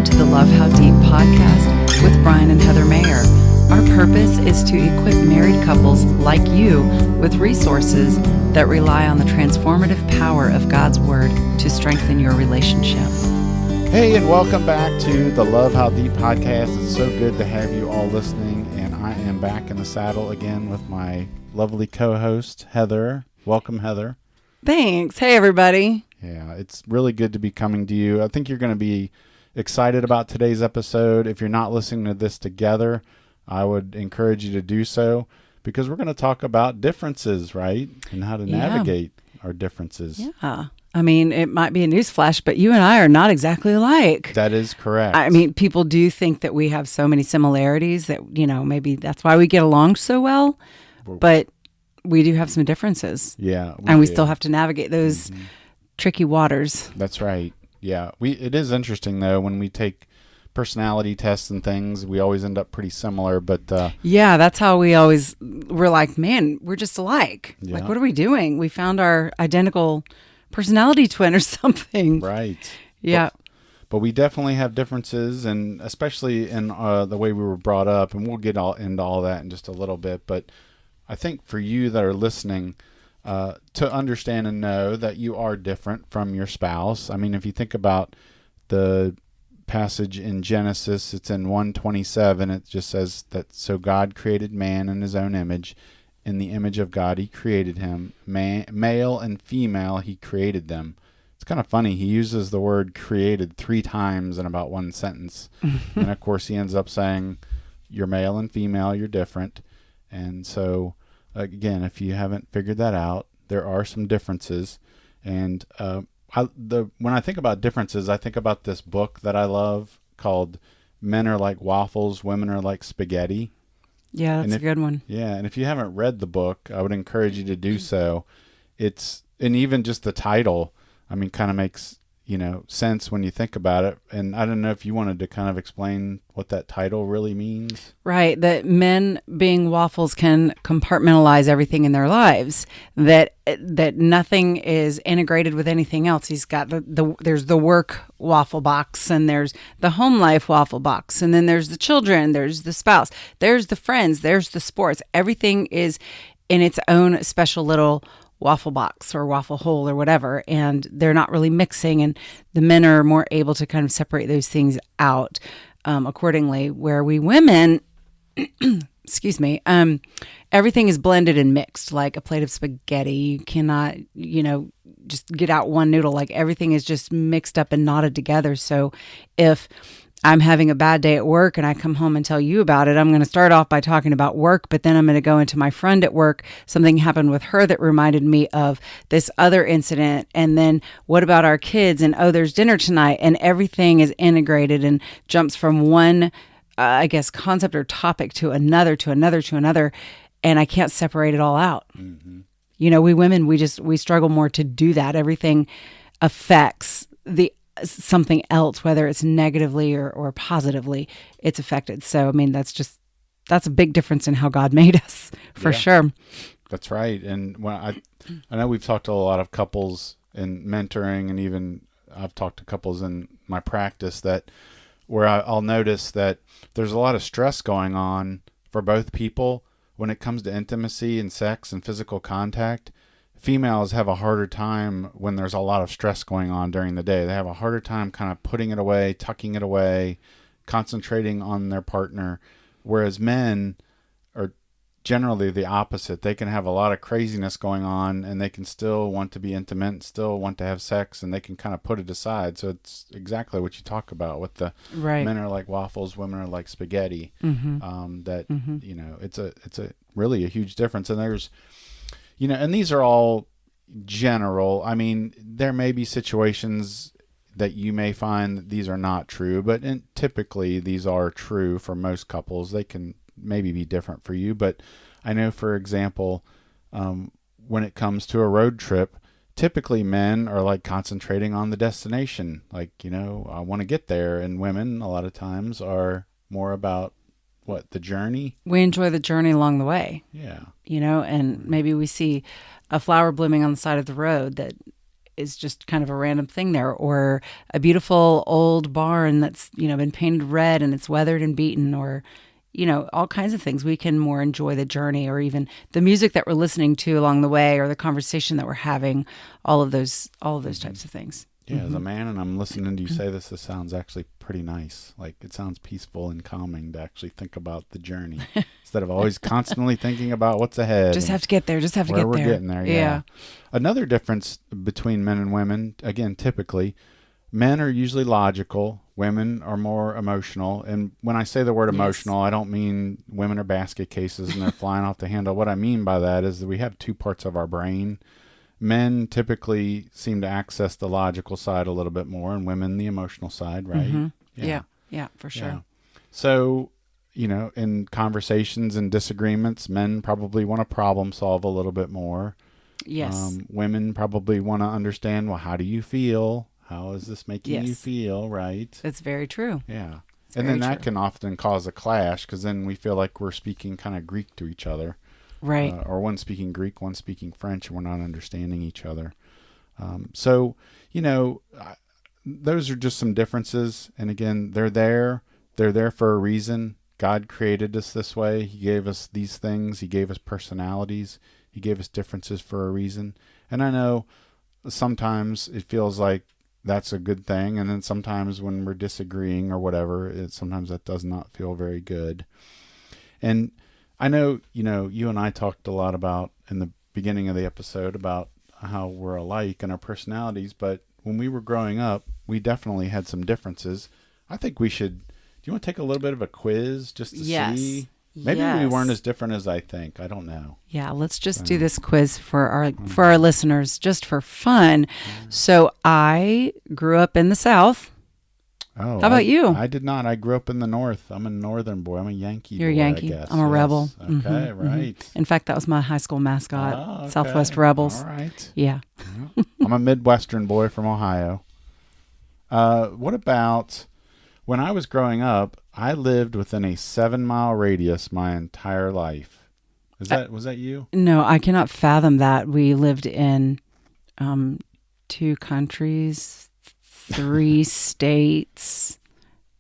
welcome to the Love How Deep podcast with Brian and Heather Mayer. Our purpose is to equip married couples like you with resources that rely on the transformative power of God's Word to strengthen your relationship. Hey, and welcome back to the Love How Deep podcast. It's so good to have you all listening, and I am back in the saddle again with my lovely co-host, Heather. Welcome, Heather. Thanks. Hey, everybody. Yeah, it's really good to be coming to you. I think you're going to be excited about today's episode. If you're not listening to this together, I would encourage you to do so because we're going to talk about differences, right? And how to navigate our differences. Yeah. I mean, it might be a newsflash, but you and I are not exactly alike. That is correct. I mean, people do think that we have so many similarities that, you know, maybe that's why we get along so well, but we do have some differences. Yeah. We still have to navigate those tricky waters. That's right. Yeah. It is interesting, though, when we take personality tests and things, we always end up pretty similar, but yeah, that's how we're like, man, we're just alike. Yeah. Like, what are we doing? We found our identical personality twin or something. Right. Yeah. But we definitely have differences, and especially in the way we were brought up, and we'll get into all that in just a little bit. But I think for you that are listening, to understand and know that you are different from your spouse. I mean, if you think about the passage in Genesis, it's in 1:27. It just says that, so God created man in his own image. In the image of God, he created him. Male and female, he created them. It's kind of funny. He uses the word created 3 times in about one sentence. And, of course, he ends up saying, you're male and female, you're different. And so, again, if you haven't figured that out, there are some differences. And when I think about differences, I think about this book that I love called Men Are Like Waffles, Women Are Like Spaghetti. Yeah, that's a good one. Yeah, and if you haven't read the book, I would encourage you to do so. And even just the title, I mean, kind of makes, sense when you think about it. And I don't know if you wanted to kind of explain what that title really means. Right, that men being waffles can compartmentalize everything in their lives, that nothing is integrated with anything else. He's got there's the work waffle box, and there's the home life waffle box, and then there's the children, there's the spouse, there's the friends, there's the sports. Everything is in its own special little waffle box or waffle hole or whatever, and they're not really mixing, and the men are more able to kind of separate those things out accordingly, where we women excuse me, everything is blended and mixed like a plate of spaghetti. You cannot just get out one noodle. Like, everything is just mixed up and knotted together. So if I'm having a bad day at work and I come home and tell you about it, I'm going to start off by talking about work, but then I'm going to go into my friend at work. Something happened with her that reminded me of this other incident. And then what about our kids? And, oh, there's dinner tonight. And everything is integrated and jumps from one, concept or topic to another, to another, to another. And I can't separate it all out. Mm-hmm. We women, we struggle more to do that. Everything affects something else, whether it's negatively or positively, it's affected. So, I mean, that's a big difference in how God made us, for sure. That's right. And when I know we've talked to a lot of couples in mentoring, and even I've talked to couples in my practice where I'll notice that there's a lot of stress going on for both people when it comes to intimacy and sex and physical contact. Females have a harder time when there's a lot of stress going on during the day. They have a harder time kind of putting it away, tucking it away, concentrating on their partner, whereas men are generally the opposite. They can have a lot of craziness going on, and they can still want to be intimate, still want to have sex, and they can kind of put it aside. So it's exactly what you talk about with the men are like waffles, women are like spaghetti. Mm-hmm. It's a really a huge difference. And there's and these are all general. I mean, there may be situations that you may find that these are not true, but typically these are true for most couples. They can maybe be different for you, but I know, for example, when it comes to a road trip, typically men are like concentrating on the destination. Like, I want to get there. And women, a lot of times, are more about the journey. We enjoy the journey along the way. Yeah. And maybe we see a flower blooming on the side of the road that is just kind of a random thing there, or a beautiful old barn that's, been painted red and it's weathered and beaten, or, all kinds of things. We can more enjoy the journey, or even the music that we're listening to along the way, or the conversation that we're having, all of those types of things. Yeah, as a man, and I'm listening to you say this sounds actually pretty nice. Like, it sounds peaceful and calming to actually think about the journey instead of always constantly thinking about what's ahead. Just have to get there. Just have to get there. We're getting there, yeah. Another difference between men and women, again, typically, men are usually logical. Women are more emotional. And when I say the word emotional, I don't mean women are basket cases and they're flying off the handle. What I mean by that is that we have two parts of our brain. Men typically seem to access the logical side a little bit more, and women the emotional side, right? Mm-hmm. Yeah, for sure. Yeah. So, in conversations and disagreements, men probably want to problem solve a little bit more. Yes. Women probably want to understand, well, how do you feel? How is this making you feel, right? That's very true. Yeah. And then that can often cause a clash, because then we feel like we're speaking kind of Greek to each other. Right. Or one speaking Greek, one speaking French, and we're not understanding each other. So, those are just some differences. And again, they're there. They're there for a reason. God created us this way. He gave us these things. He gave us personalities. He gave us differences for a reason. And I know sometimes it feels like that's a good thing. And then sometimes when we're disagreeing or whatever, sometimes that does not feel very good. And I know, you and I talked a lot about in the beginning of the episode about how we're alike in our personalities, but when we were growing up, we definitely had some differences. I think do you want to take a little bit of a quiz just to see? Maybe we weren't as different as I think. I don't know. Yeah, let's just do this quiz for our listeners, just for fun. So I grew up in the South. Oh, how about you? I did not. I grew up in the North. I'm a Northern boy. I'm a Yankee boy. You're a Yankee. I guess. I'm a rebel. Okay, right. In fact, that was my high school mascot, Southwest Rebels. All right. Yeah. I'm a Midwestern boy from Ohio. What about when I was growing up? I lived within a 7-mile radius my entire life. Was that you? No, I cannot fathom that. We lived in 2 countries. 3 states,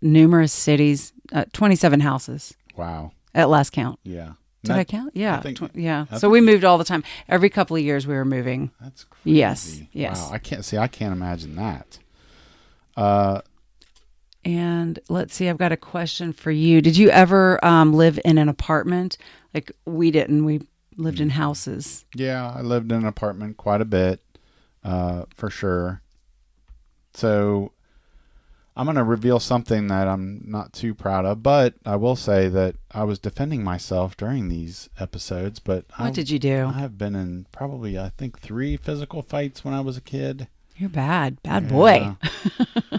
numerous cities, 27 houses. Wow. At last count. Yeah. Did I count? Yeah. Yeah. So we moved all the time. Every couple of years we were moving. That's crazy. Yes. Wow. I can't imagine that. And let's see, I've got a question for you. Did you ever live in an apartment? Like we didn't. We lived in houses. Yeah, I lived in an apartment quite a bit, for sure. So I'm going to reveal something that I'm not too proud of, but I will say that I was defending myself during these episodes. But what did you do? I have been in probably, I think, 3 physical fights when I was a kid. You're bad boy.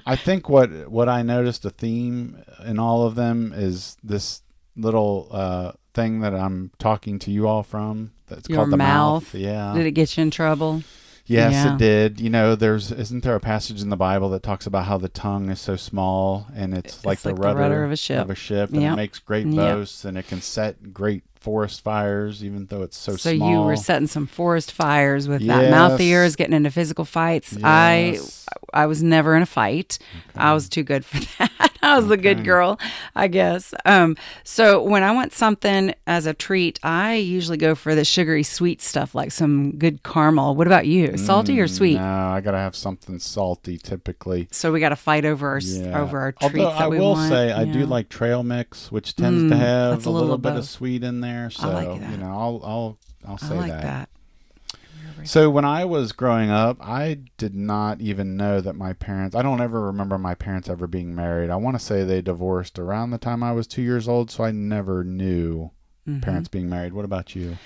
I think what I noticed a theme in all of them is this little thing that I'm talking to you all from. That's Your called the mouth. Yeah. Did it get you in trouble? Yes, it did. Isn't there a passage in the Bible that talks about how the tongue is so small and it's like the rudder of a ship, and it makes great boasts and it can set great forest fires even though it's so small. So you were setting some forest fires with that mouth of yours, getting into physical fights. Yes. I was never in a fight. Okay. I was too good for that. I was the good girl, I guess. So when I want something as a treat, I usually go for the sugary sweet stuff, like some good caramel. What about you? Salty or sweet? No, I got to have something salty typically. So we got to fight over our treats that we want. I will say I do like trail mix, which tends to have a little bit of sweet in there. So, I like that. I'll say I like that. So when I was growing up, I did not even know that I don't ever remember my parents ever being married. I want to say they divorced around the time I was 2 years old, so I never knew parents being married. What about you?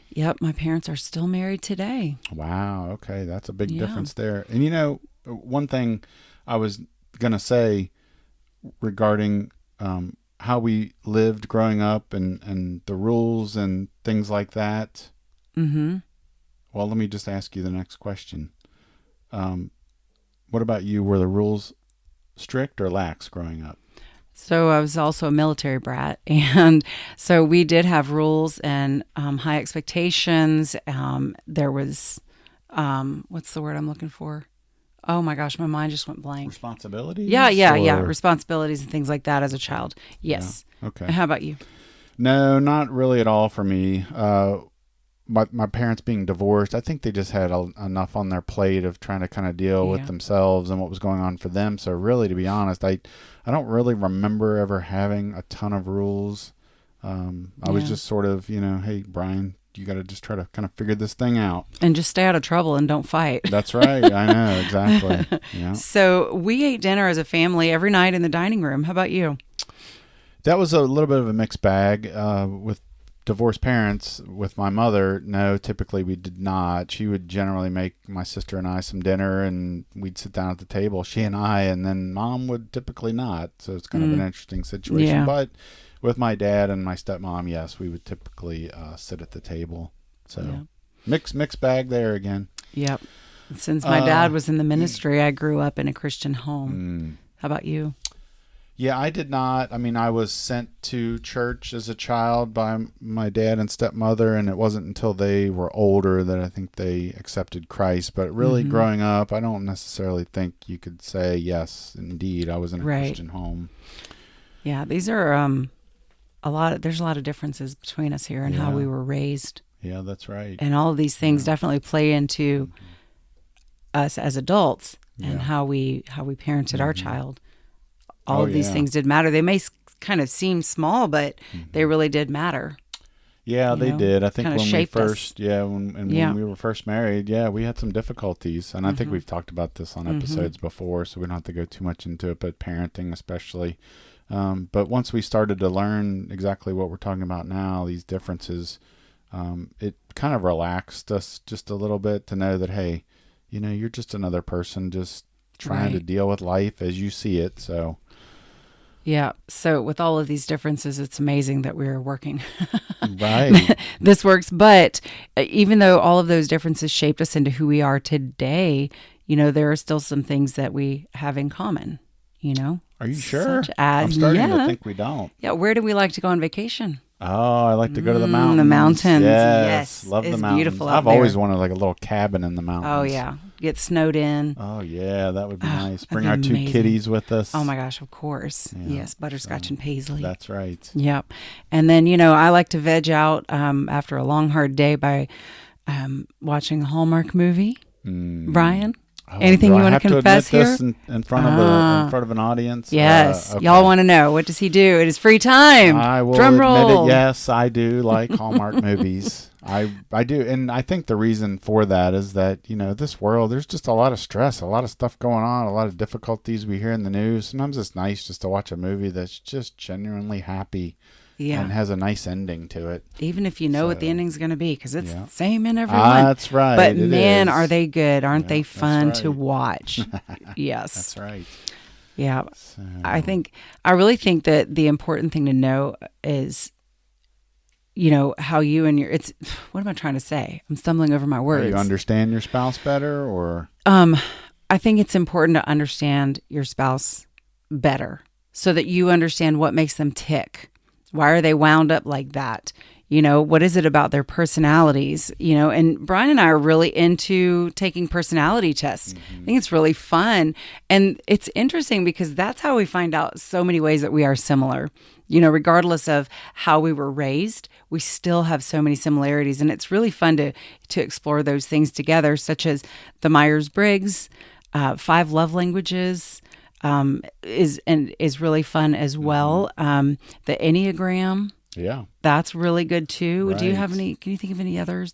Yep, my parents are still married today. Wow, okay, that's a big difference there. And one thing I was going to say regarding how we lived growing up and the rules and things like that. Mm-hmm. Well, let me just ask you the next question. What about you? Were the rules strict or lax growing up? So I was also a military brat, and so we did have rules and high expectations. There was what's the word I'm looking for? Oh my gosh, my mind just went blank. Responsibilities? Yeah. Responsibilities and things like that as a child. Yes. Yeah. Okay. And how about you? No, not really at all for me. My parents being divorced, I think they just had enough on their plate of trying to kind of deal with themselves and what was going on for them. So really, to be honest, I don't really remember ever having a ton of rules. I was just sort of, hey, Brian, you got to just try to kind of figure this thing out. And just stay out of trouble and don't fight. That's right. I know. Exactly. Yeah. So we ate dinner as a family every night in the dining room. How about you? That was a little bit of a mixed bag. With divorced parents, with my mother, no, typically we did not. She would generally make my sister and I some dinner, and we'd sit down at the table, she and I, and then Mom would typically not. So it's kind of an interesting situation. Yeah. But with my dad and my stepmom, yes, we would typically sit at the table. So mixed bag there again. Yep. Since my dad was in the ministry, I grew up in a Christian home. How about you? Yeah, I did not. I mean, I was sent to church as a child by my dad and stepmother, and it wasn't until they were older that I think they accepted Christ. But really, growing up, I don't necessarily think you could say, yes, indeed, I was in a Christian home. Yeah, these are there's a lot of differences between us here and how we were raised. Yeah, that's right. And all of these things definitely play into us as adults and how we parented our child. All of these things did matter. They may kind of seem small, but they really did matter. Yeah, they did. I think when we first, us. When we were first married, we had some difficulties. And I think we've talked about this on episodes before, so we don't have to go too much into it, but parenting especially. But once we started to learn exactly what we're talking about now, these differences, it kind of relaxed us just a little bit to know that, hey, you're just another person just trying to deal with life as you see it. So. Yeah. So with all of these differences, it's amazing that we're working. Right. This works. But even though all of those differences shaped us into who we are today, there are still some things that we have in common, Are you sure? Such as, I'm starting to think we don't. Yeah. Where do we like to go on vacation? Oh, I like to go to the mountains. The mountains. Yes. Love the mountains. Beautiful I've always wanted like a little cabin in the mountains. Oh, yeah. Get snowed in. Oh, yeah. That would be nice. Bring our two kitties with us. Oh, my gosh. Of course. Yeah. Yes. Butterscotch and Paisley. That's right. Yep. And then, I like to veg out after a long, hard day by watching a Hallmark movie. Brian? Anything you want to confess here? This in front of an audience? Yes. Okay. Y'all want to know. What does he do at his free time? I will Drum roll. admit it. Yes, I do like Hallmark movies. I do. And I think the reason for that is that, this world, there's just a lot of stress, a lot of stuff going on, a lot of difficulties we hear in the news. Sometimes it's nice just to watch a movie that's just genuinely happy. Yeah. And has a nice ending to it. Even if you know what the ending's going to be, because it's the same in every one. That's right. But man, are they good. Aren't they fun to watch? Yes. That's right. Yeah. So. I really think that the important thing to know is, how you and what am I trying to say? I'm stumbling over my words. You understand your spouse better, or? I think it's important to understand your spouse better so that you understand what makes them tick. Why are they wound up like that? What is it about their personalities? And Brian and I are really into taking personality tests. I think it's really fun. And it's interesting because that's how we find out so many ways that we are similar. Regardless of how we were raised, we still have so many similarities. And it's really fun to explore those things together, such as the Myers-Briggs, 5 love languages, is really fun as well. The Enneagram. Yeah. That's really good too. Right. Do you have any, can you think of any others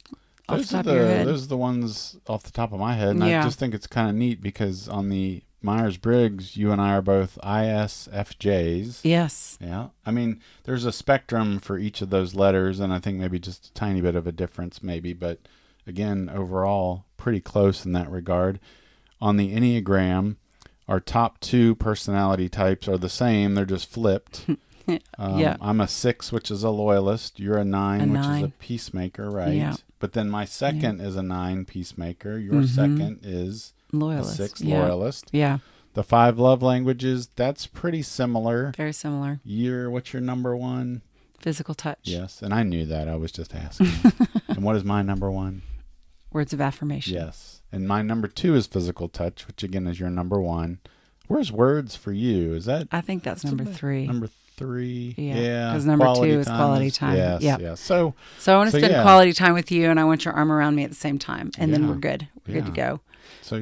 off the top of your head? Those are the ones off the top of my head. And I just think it's kind of neat because on the Myers-Briggs, you and I are both ISFJs. Yes. Yeah. I mean, there's a spectrum for each of those letters, and I think maybe just a tiny bit of a difference maybe, but again, overall, pretty close in that regard. On the Enneagram, our top 2 personality types are the same. They're just flipped. I'm a 6, which is a loyalist. You're a 9, which is a peacemaker, right? Yeah. But then my second is a 9 peacemaker. Your second is loyalist. A 6 loyalist. Yeah. The 5 love languages, that's pretty similar. Very similar. What's your number 1? Physical touch. Yes, and I knew that. I was just asking. And what is my number 1? Words of affirmation. Yes. And my number 2 is physical touch, which again is your number 1. Where's words for you? Is that? I think that's number 3. Number 3. Yeah. Because number 2 is quality time. Yes. Yep. Yes. So I want to spend quality time with you, and I want your arm around me at the same time, and then we're good. We're good to go. So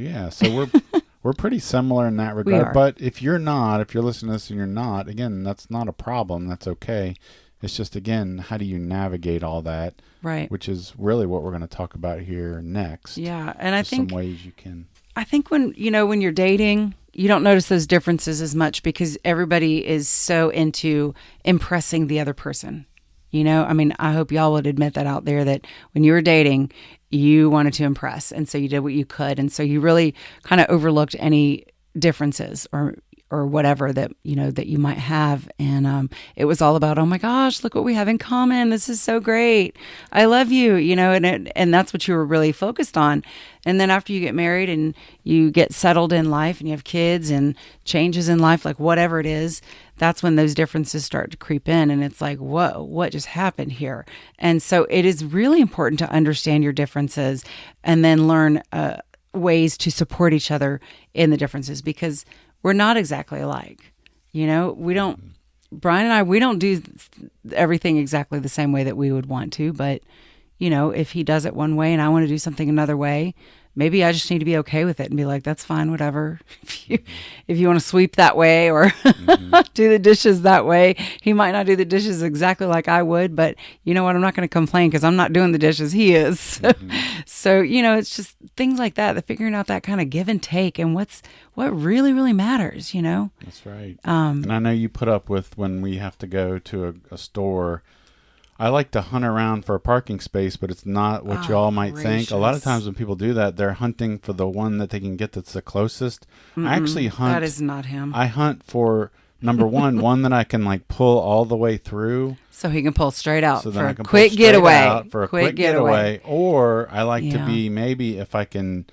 we're pretty similar in that regard. We are. But if you're listening to this and you're not, again, that's not a problem. That's okay. It's just, again, how do you navigate all that? Right. Which is really what we're going to talk about here next. Yeah. And I think some ways you can. I think when you're dating, you don't notice those differences as much because everybody is so into impressing the other person. I mean, I hope y'all would admit that out there, that when you were dating, you wanted to impress. And so you did what you could. And so you really kind of overlooked any differences or whatever that you might have. And it was all about, oh my gosh, look what we have in common. This is so great. I love you, and that's what you were really focused on. And then after you get married and you get settled in life and you have kids and changes in life, like whatever it is, that's when those differences start to creep in. And it's like, whoa, what just happened here? And so it is really important to understand your differences and then learn ways to support each other in the differences, because we're not exactly alike. Brian and I, we don't do everything exactly the same way that we would want to, but if he does it one way and I want to do something another way, maybe I just need to be okay with it and be like, that's fine, whatever. If you want to sweep that way or do the dishes that way, he might not do the dishes exactly like I would, but you know what? I'm not going to complain because I'm not doing the dishes. He is. So, it's just things like that, the figuring out that kind of give and take and what really, really matters, That's right. And I know you put up with when we have to go to a store. I like to hunt around for a parking space, but it's not what you all might think. A lot of times when people do that, they're hunting for the one that they can get that's the closest. I actually hunt. That is not him. I hunt for number one that I can like pull all the way through. So he can pull straight out so for a quick getaway. Or I like to be, maybe if I can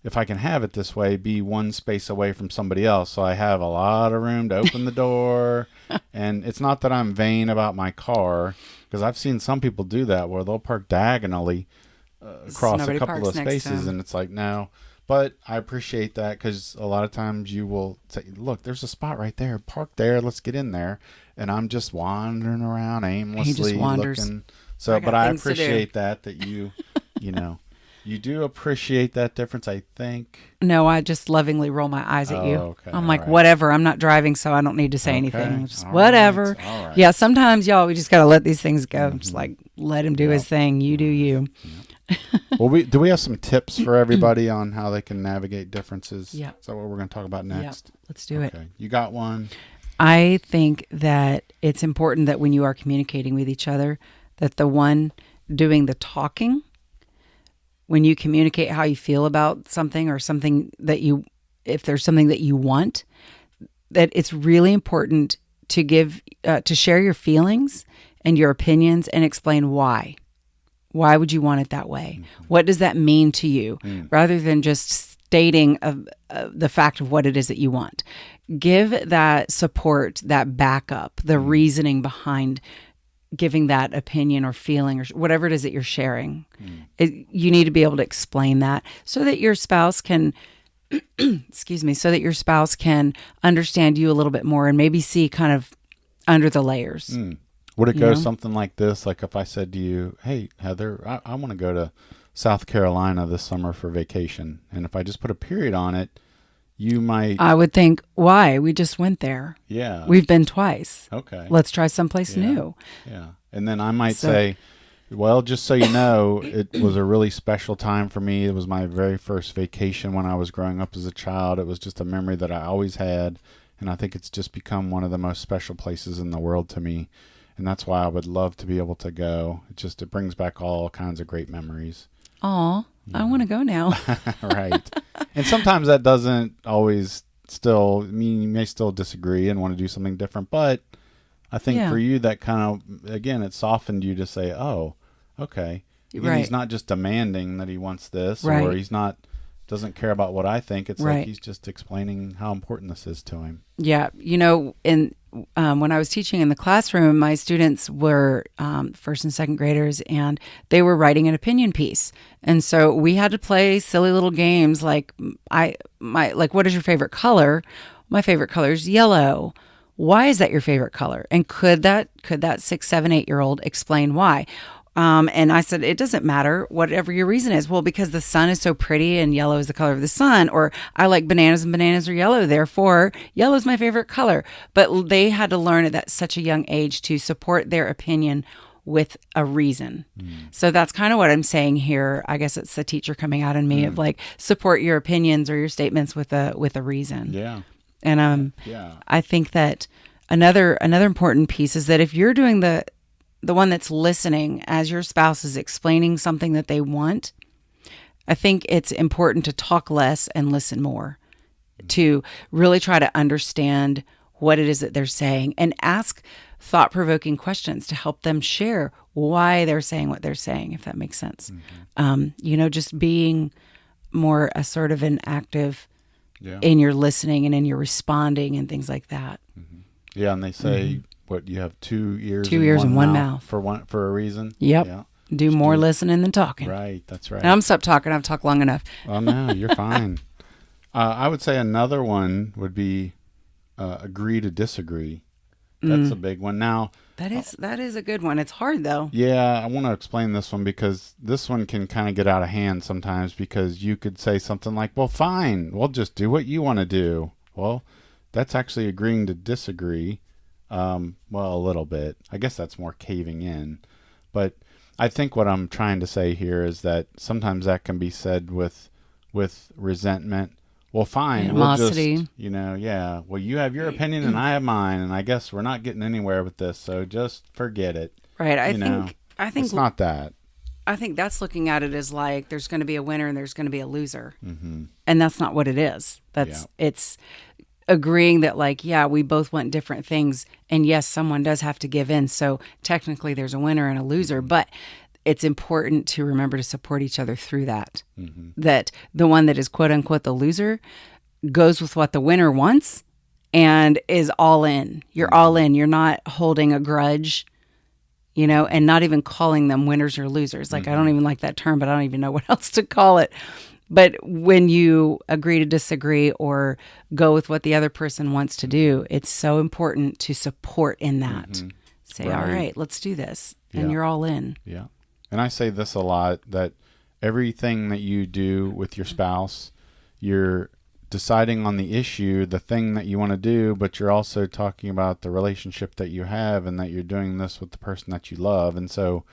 have it this way, be one space away from somebody else. So I have a lot of room to open the door. And it's not that I'm vain about my car, because I've seen some people do that where they'll park diagonally across a couple of spaces. And it's like, no. But I appreciate that, because a lot of times you will say, look, there's a spot right there. Park there. Let's get in there. And I'm just wandering around aimlessly. He just wanders. Looking. So, but I appreciate that you, you do appreciate that difference, I think. No, I just lovingly roll my eyes at you. Okay. I'm like, whatever. I'm not driving, so I don't need to say anything. Just whatever. Right. Yeah, sometimes, y'all, we just got to let these things go. Just like, let him do his thing. You do you. Well, do we have some tips for everybody on how they can navigate differences? Yeah. Is that what we're going to talk about next? Yeah. Let's do it. You got one? I think that it's important that when you are communicating with each other, that the one doing the talking, when you communicate how you feel about something or something that if there's something that you want, that it's really important to share your feelings and your opinions and explain why. Why would you want it that way? Mm-hmm. What does that mean to you? Rather than just stating the fact of what it is that you want. Give that support, that backup, the reasoning behind giving that opinion or feeling or whatever it is that you're sharing. You need to be able to explain that so that your spouse can, so that your spouse can understand you a little bit more and maybe see kind of under the layers. Would it go something like this? Like if I said to you, hey, Heather, I want to go to South Carolina this summer for vacation. And if I just put a period on it, you might... I would think, why? We just went there. Yeah. We've been twice. Okay. Let's try someplace new. Yeah. And then I might say, well, just so you know, it was a really special time for me. It was my very first vacation when I was growing up as a child. It was just a memory that I always had. And I think it's just become one of the most special places in the world to me. And that's why I would love to be able to go. It brings back all kinds of great memories. Aw, I want to go now. Right. And sometimes that doesn't always you may still disagree and want to do something different. But I think for you, that kind of, again, it softened you to say, oh, okay. Again, he's not just demanding that he wants this or he's doesn't care about what I think. It's like he's just explaining how important this is to him. Yeah. And when I was teaching in the classroom, my students were first and second graders, and they were writing an opinion piece. And so we had to play silly little games like what is your favorite color? My favorite color is yellow. Why is that your favorite color? And could that 6, 7, 8 year old explain why? And I said, it doesn't matter whatever your reason is. Well, because the sun is so pretty and yellow is the color of the sun, or I like bananas and bananas are yellow, therefore yellow is my favorite color. But they had to learn at such a young age to support their opinion with a reason. So that's kind of what I'm saying here. I guess it's the teacher coming out in me of like, support your opinions or your statements with a reason. Yeah. And I think that another important piece is that if you're doing the one that's listening as your spouse is explaining something that they want, I think it's important to talk less and listen more, to really try to understand what it is that they're saying and ask thought-provoking questions to help them share why they're saying what they're saying, if that makes sense. Just being more a sort of an active in your listening and in your responding and things like that. Yeah, and they say, what, you have 2 ears? 2 ears and one mouth. For a reason? Yep. Yeah. Do more listening than talking. Right, that's right. Now I'm stop talking. I've talked long enough. Oh, no, you're fine. I would say another one would be agree to disagree. That's a big one. Now, that is a good one. It's hard, though. Yeah, I want to explain this one because this one can kind of get out of hand sometimes, because you could say something like, well, fine, we'll just do what you want to do. Well, that's actually agreeing to disagree. Well, a little bit. I guess that's more caving in. But I think what I'm trying to say here is that sometimes that can be said with resentment. Well, fine. Animosity. We'll just, well, you have your opinion and I have mine, and I guess we're not getting anywhere with this, so just forget it. Right. I think it's not that. I think that's looking at it as like there's going to be a winner and there's going to be a loser. Mm-hmm. And that's not what it is. It's agreeing that we both want different things, and yes, someone does have to give in. So technically there's a winner and a loser, but it's important to remember to support each other through that. That the one that is quote unquote the loser goes with what the winner wants and is all in. You're all in. You're not holding a grudge, and not even calling them winners or losers. I don't even like that term, but I don't even know what else to call it. But when you agree to disagree or go with what the other person wants to do, it's so important to support in that. Say, all right, let's do this. And you're all in. Yeah. And I say this a lot, that everything that you do with your spouse, you're deciding on the issue, the thing that you want to do, but you're also talking about the relationship that you have and that you're doing this with the person that you love. And so,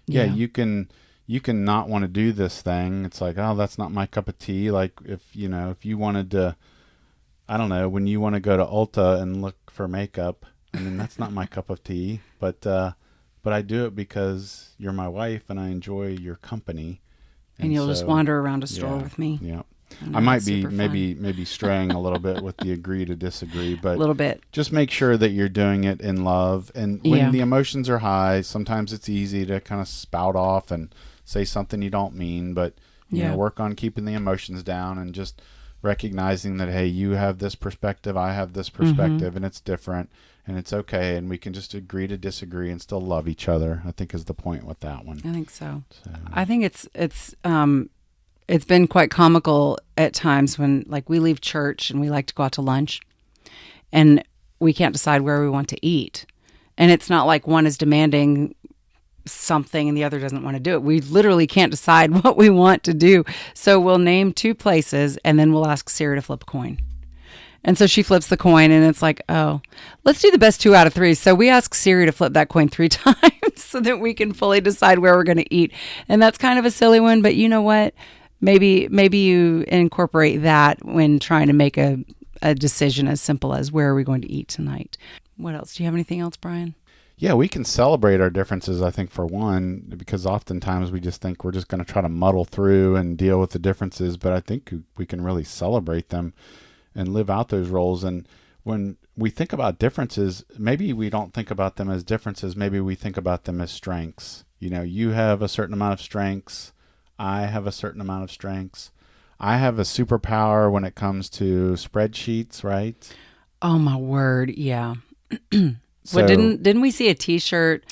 you can not want to do this thing. It's like, oh, that's not my cup of tea. Like if you wanted to, I don't know, when you want to go to Ulta and look for makeup, I mean, that's not my cup of tea, but I do it because you're my wife and I enjoy your company. And you'll just wander around a store with me. Yeah. I might be maybe straying a little bit with the agree to disagree, but a little bit. Just make sure that you're doing it in love. And when the emotions are high, sometimes it's easy to kind of spout off and say something you don't mean, but work on keeping the emotions down and just recognizing that, hey, you have this perspective, I have this perspective, and it's different, and it's okay, and we can just agree to disagree and still love each other, I think is the point with that one. I think so. I think it's been quite comical at times when we leave church and we like to go out to lunch and we can't decide where we want to eat. And it's not like one is demanding something and the other doesn't want to do it. We literally can't decide what we want to do. So we'll name 2 places and then we'll ask Sarah to flip a coin. And so she flips the coin and it's like, oh, let's do the best 2 out of 3. So we ask Siri to flip that coin 3 times so that we can fully decide where we're going to eat. And that's kind of a silly one, but you know what? Maybe you incorporate that when trying to make a decision as simple as where are we going to eat tonight. What else? Do you have anything else, Brian? Yeah, we can celebrate our differences, I think, for one, because oftentimes we just think we're just going to try to muddle through and deal with the differences, but I think we can really celebrate them and live out those roles. And when we think about differences, maybe we don't think about them as differences, maybe we think about them as strengths. You have a certain amount of strengths, I have a certain amount of strengths. I have a superpower when it comes to spreadsheets, right? Oh, my word, yeah. Well, So didn't we see a T-shirt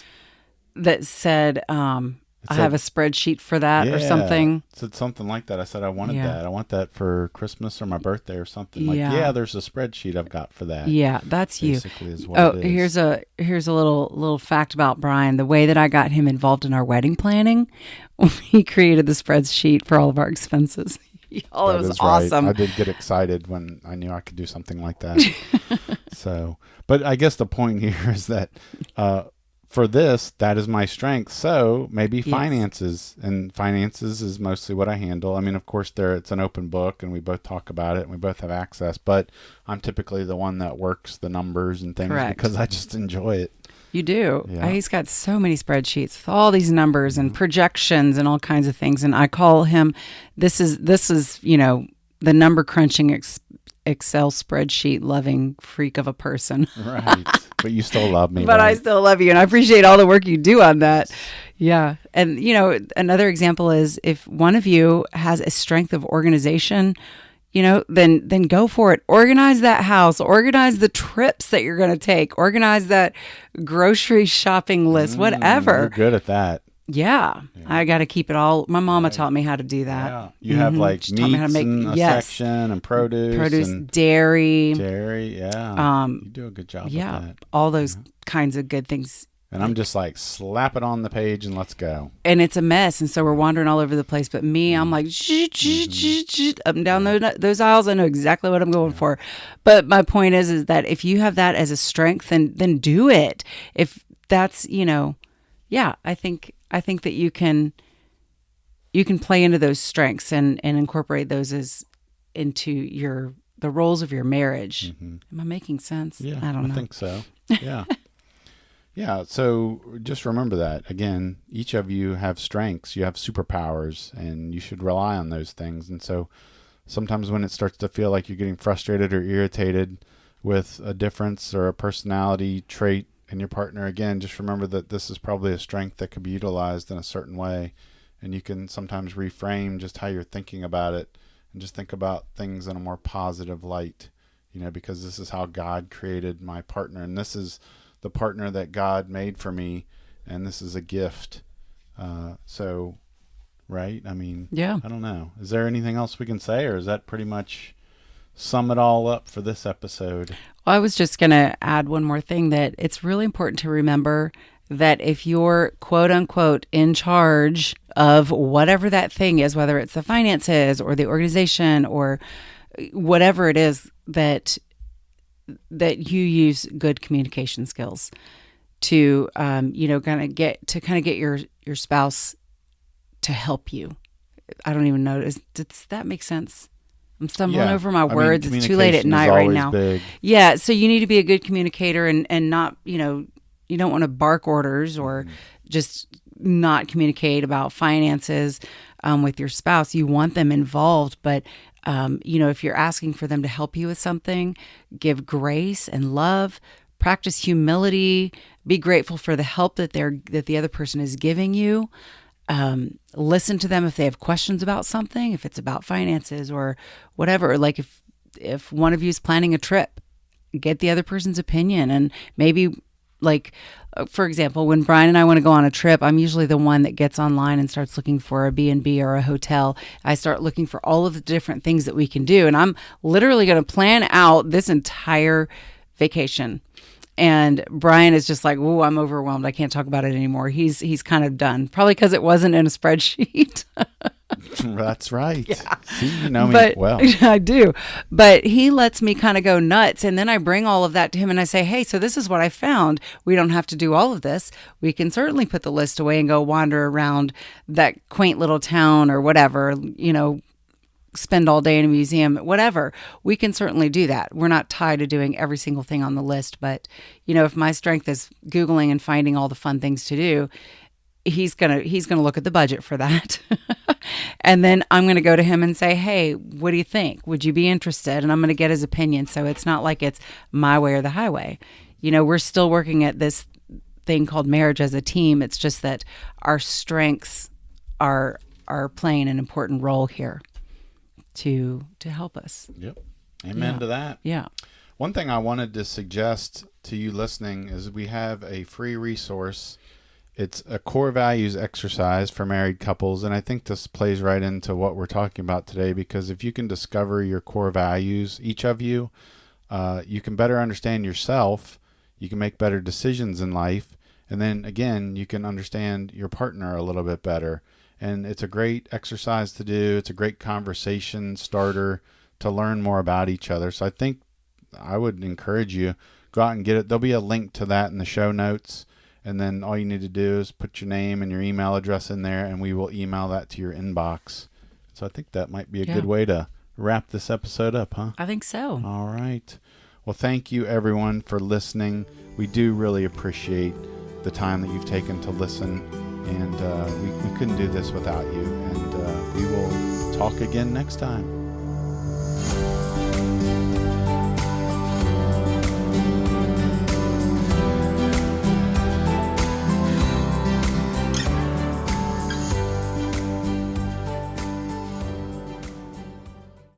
that said, "I have a spreadsheet for that" or yeah, something? it said something like that. I said I wanted Yeah, that. I want that for Christmas or my birthday or something. Like, yeah, yeah, there's a spreadsheet I've got for that. yeah. That's you. Basically, is what it Oh, is. here's a little fact about Brian. The way that I got him involved in our wedding planning, he created the spreadsheet for all of our expenses. Oh, it That was is right. I awesome. did get excited when I knew I could do something like that. So, but I guess the point here is that uh, for this, that is my strength. So maybe Yes, finances, and finances is mostly what I handle. I mean, of course, there it's an open book, and we both talk about it, and we both have access. But I'm typically the one that works the numbers and things correct. because I just enjoy it. You do. Yeah. He's got so many spreadsheets with all these numbers and Yeah. projections and all kinds of things. And I call him. This is the number crunching Excel spreadsheet loving freak of a person. Right. But you still love me, But I right? still love you, and I appreciate all the work you do on that. Yes. Yeah, and another example is if one of you has a strength of organization, then go for it. Organize that house, organize the trips that you're going to take, organize that grocery shopping list, You're whatever. good at that. Yeah, Yeah. I got to keep it all. My mama Right. taught me how to do that. Yeah. You have like She taught me how to meats make, in a yes, section and produce produce, and dairy, dairy. Yeah. um, You do a good job with yeah, that. all those Yeah. kinds of good things. And I'm just like, slap it on the page and let's go. And it's a mess, and so we're wandering all over the place. But me, I'm like up and down those aisles. I know exactly what I'm going Yeah. for. But my point is that if you have that as a strength, then do it. If that's yeah, I think that you can play into those strengths and incorporate those as into the roles of your marriage. hmm Am I making sense? Yeah, I don't I know. think so. Yeah. Yeah. So just remember that. Again, each of you have strengths, you have superpowers, and you should rely on those things. And so sometimes when it starts to feel like you're getting frustrated or irritated with a difference or a personality trait in your partner, again, just remember that this is probably a strength that could be utilized in a certain way. And you can sometimes reframe just how you're thinking about it and just think about things in a more positive light, because this is how God created my partner. And this is the partner that God made for me. And this is a gift. So, right? I mean, Yeah. I don't know. Is there anything else we can say, or is that pretty much sum it all up for this episode? Well, I was just going to add one more thing, that it's really important to remember that if you're quote unquote in charge of whatever that thing is, whether it's the finances or the organization or whatever it is, that you use good communication skills to kind of get your spouse to help you. I don't even know. Does that make sense? I'm stumbling Yeah. over my I mean, words. It's too late at communication is night right always now. big. Yeah, so you need to be a good communicator and not, you don't want to bark orders or just not communicate about finances with your spouse. You want them involved, but if you're asking for them to help you with something, give grace and love, practice humility, be grateful for the help that the other person is giving you. Listen to them if they have questions about something, if it's about finances or whatever. Like if one of you is planning a trip, get the other person's opinion. And maybe, like, for example, when Brian and I want to go on a trip, I'm usually the one that gets online and starts looking for a B&B or a hotel. I start looking for all of the different things that we can do, and I'm literally going to plan out this entire vacation. And Brian is just like, "Ooh, I'm overwhelmed. I can't talk about it anymore." He's kind of done, probably because it wasn't in a spreadsheet. That's right. Yeah. See, you know me But well. I do. But he lets me kind of go nuts. And then I bring all of that to him and I say, "Hey, so this is what I found. We don't have to do all of this. We can certainly put the list away and go wander around that quaint little town or whatever, spend all day in a museum, whatever. We can certainly do that. We're not tied to doing every single thing on the list. But, if my strength is Googling and finding all the fun things to do, he's gonna look at the budget for that." And then I'm gonna go to him and say, "Hey, what do you think? Would you be interested?" And I'm gonna get his opinion. So it's not like it's my way or the highway. We're still working at this thing called marriage as a team. It's just that our strengths are playing an important role here to help us. Yep. Amen Yeah. to that. Yeah. One thing I wanted to suggest to you listening is we have a free resource. It's a core values exercise for married couples, and I think this plays right into what we're talking about today, because if you can discover your core values, each of you, you can better understand yourself, you can make better decisions in life, and then again, you can understand your partner a little bit better. And it's a great exercise to do. It's a great conversation starter to learn more about each other. So I think I would encourage you, go out and get it. There'll be a link to that in the show notes. And then all you need to do is put your name and your email address in there, and we will email that to your inbox. So I think that might be a good way to wrap this episode up, huh? I think so. All right. Well, thank you, everyone, for listening. We do really appreciate the time that you've taken to listen. And we couldn't do this without you. And we will talk again next time.